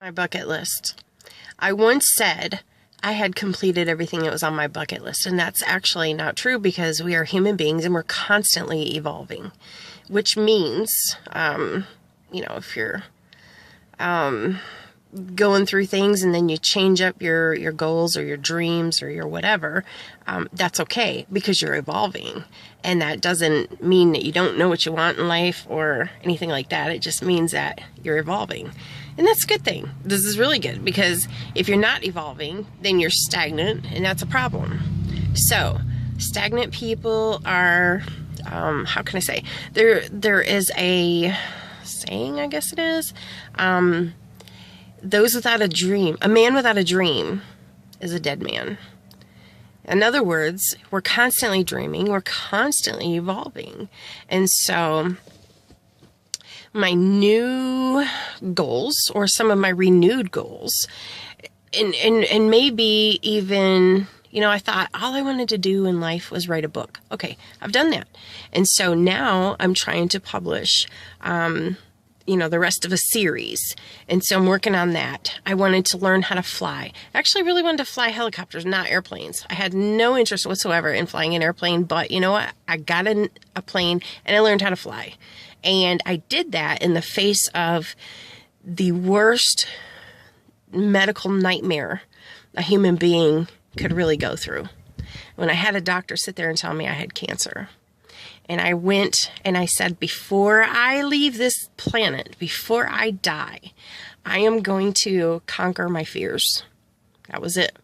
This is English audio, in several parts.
My bucket list. I once said I had completed everything that was on my bucket list, and that's actually not true because we are human beings and we're constantly evolving, which means, if you're going through things and then you change up your goals or your dreams or your whatever, that's okay because you're evolving. And that doesn't mean that you don't know what you want in life or anything like that. It just means that you're evolving. And that's a good thing. This is really good because if you're not evolving, then you're stagnant, and that's a problem. So, stagnant people are, how can I say? There is a saying, I guess it is, those without a dream, a man without a dream is a dead man. In other words, we're constantly dreaming, we're constantly evolving. And so my new goals or some of my renewed goals and maybe even, I thought all I wanted to do in life was write a book. Okay, I've done that. And so now I'm trying to publish, the rest of a series. And so I'm working on that. I wanted to learn how to fly. I actually really wanted to fly helicopters, not airplanes. I had no interest whatsoever in flying an airplane, but you know what? I got in a plane and I learned how to fly. And I did that in the face of the worst medical nightmare a human being could really go through. When I had a doctor sit there and tell me I had cancer. And I went and I said, before I leave this planet, before I die, I am going to conquer my fears. That was it.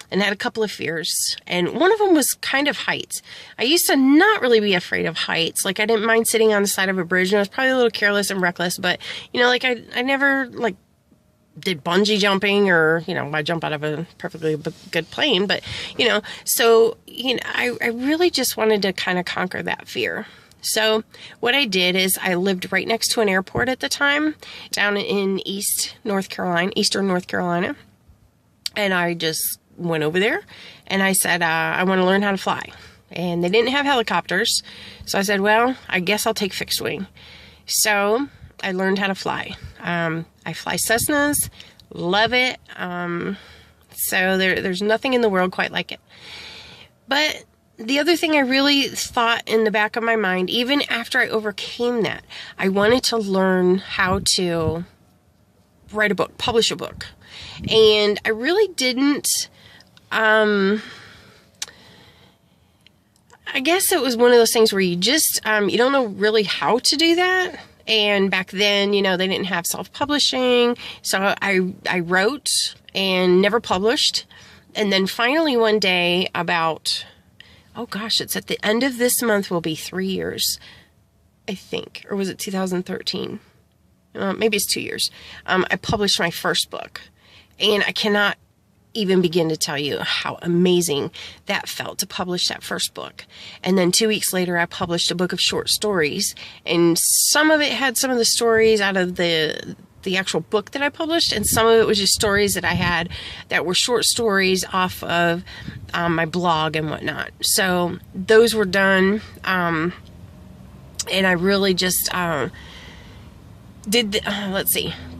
And I had a couple of fears. And one of them was kind of heights. I used to not really be afraid of heights. Like, I didn't mind sitting on the side of a bridge. And I was probably a little careless and reckless. But, I never, did bungee jumping or, I jump out of a perfectly good plane. But, I really just wanted to kind of conquer that fear. So what I did is I lived right next to an airport at the time down in eastern North Carolina. And I just went over there and I said, I want to learn how to fly. And they didn't have helicopters. So I said, well, I guess I'll take fixed wing. So I learned how to fly. I fly Cessnas, love it. So there's nothing in the world quite like it. But the other thing I really thought in the back of my mind, even after I overcame that, I wanted to learn how to write a book, publish a book. And I really didn't, I guess it was one of those things where you just, you don't know really how to do that. And back then, they didn't have self-publishing. So I wrote and never published. And then finally one day about, it's at the end of this month will be 3 years, I think. Or was it 2013? Maybe it's 2 years. I published my first book. And I cannot even begin to tell you how amazing that felt to publish that first book. And then 2 weeks later, I published a book of short stories. And some of it had some of the stories out of the actual book that I published. And some of it was just stories that I had that were short stories off of my blog and whatnot. So those were done. And I really just did,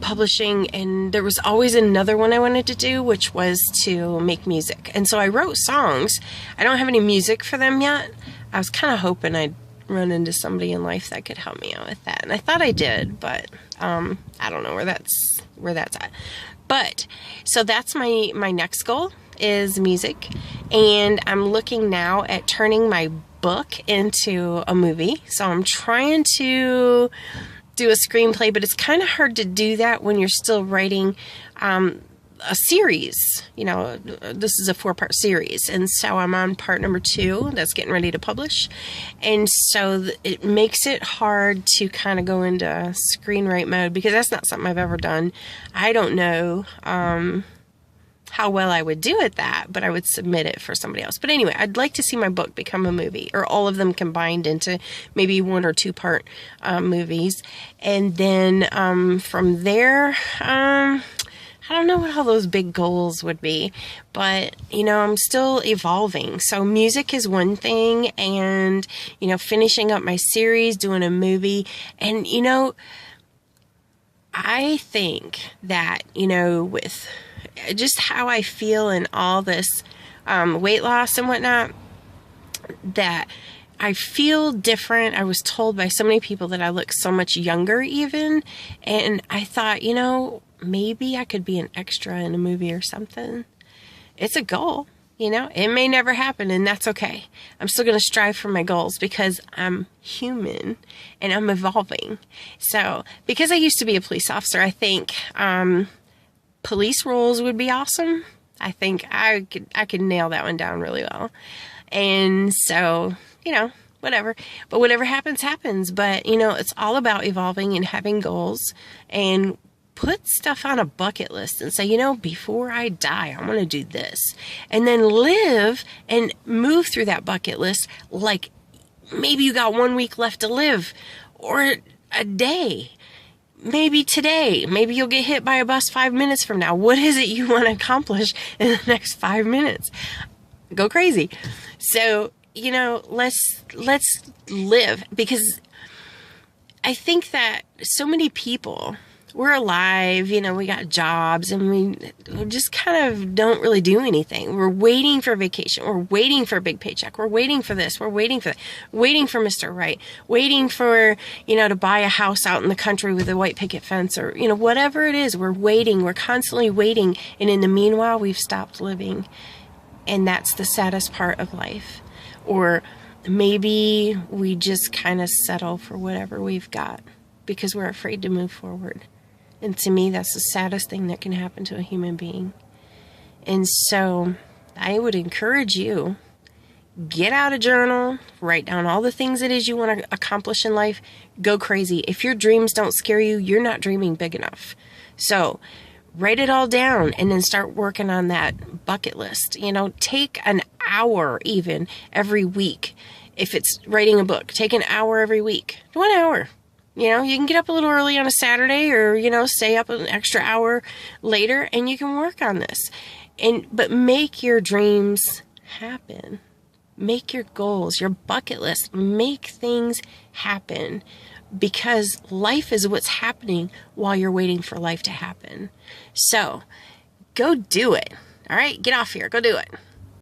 publishing, and there was always another one I wanted to do, which was to make music. And so I wrote songs. I don't have any music for them yet. I was kind of hoping I'd run into somebody in life that could help me out with that. And I thought I did, but I don't know where that's at. But so that's my next goal is music. And I'm looking now at turning my book into a movie. So I'm trying to do a screenplay, but it's kind of hard to do that when you're still writing a series. This is a 4-part series, and so I'm on part number 2 that's getting ready to publish, and so it makes it hard to kind of go into screenwrite mode because that's not something I've ever done. I don't know how well I would do at that, but I would submit it for somebody else. But anyway, I'd like to see my book become a movie, or all of them combined into maybe 1 or 2 part movies. And then from there, I don't know what all those big goals would be, but, I'm still evolving. So music is one thing, and, finishing up my series, doing a movie, and, I think that, with just how I feel and all this weight loss and whatnot, that I feel different. I was told by so many people that I look so much younger even. And I thought, maybe I could be an extra in a movie or something. It's a goal. It may never happen, and that's okay. I'm still going to strive for my goals because I'm human and I'm evolving. So, because I used to be a police officer, I think police roles would be awesome. I think I could nail that one down really well. And so, whatever. But whatever happens, happens. But, it's all about evolving and having goals, and put stuff on a bucket list and say, before I die, I want to do this. And then live and move through that bucket list like maybe you got 1 week left to live, or a day. Maybe today. Maybe you'll get hit by a bus 5 minutes from now. What is it you want to accomplish in the next 5 minutes? Go crazy. So, let's live, because I think that so many people, we're alive, we got jobs, and we just kind of don't really do anything. We're waiting for vacation. We're waiting for a big paycheck. We're waiting for this. We're waiting for that. Waiting for Mr. Right. Waiting for, to buy a house out in the country with a white picket fence, or, whatever it is. We're waiting. We're constantly waiting. And in the meanwhile, we've stopped living. And that's the saddest part of life. Or maybe we just kind of settle for whatever we've got because we're afraid to move forward. And to me, that's the saddest thing that can happen to a human being. And so I would encourage you, get out a journal, write down all the things it is you want to accomplish in life. Go crazy. If your dreams don't scare you, you're not dreaming big enough. So write it all down and then start working on that bucket list. Take an hour even every week. If it's writing a book, take an hour every week. 1 hour. You can get up a little early on a Saturday, or, stay up an extra hour later, and you can work on this. But make your dreams happen. Make your goals, your bucket list, make things happen, because life is what's happening while you're waiting for life to happen. So go do it. All right, get off here. Go do it.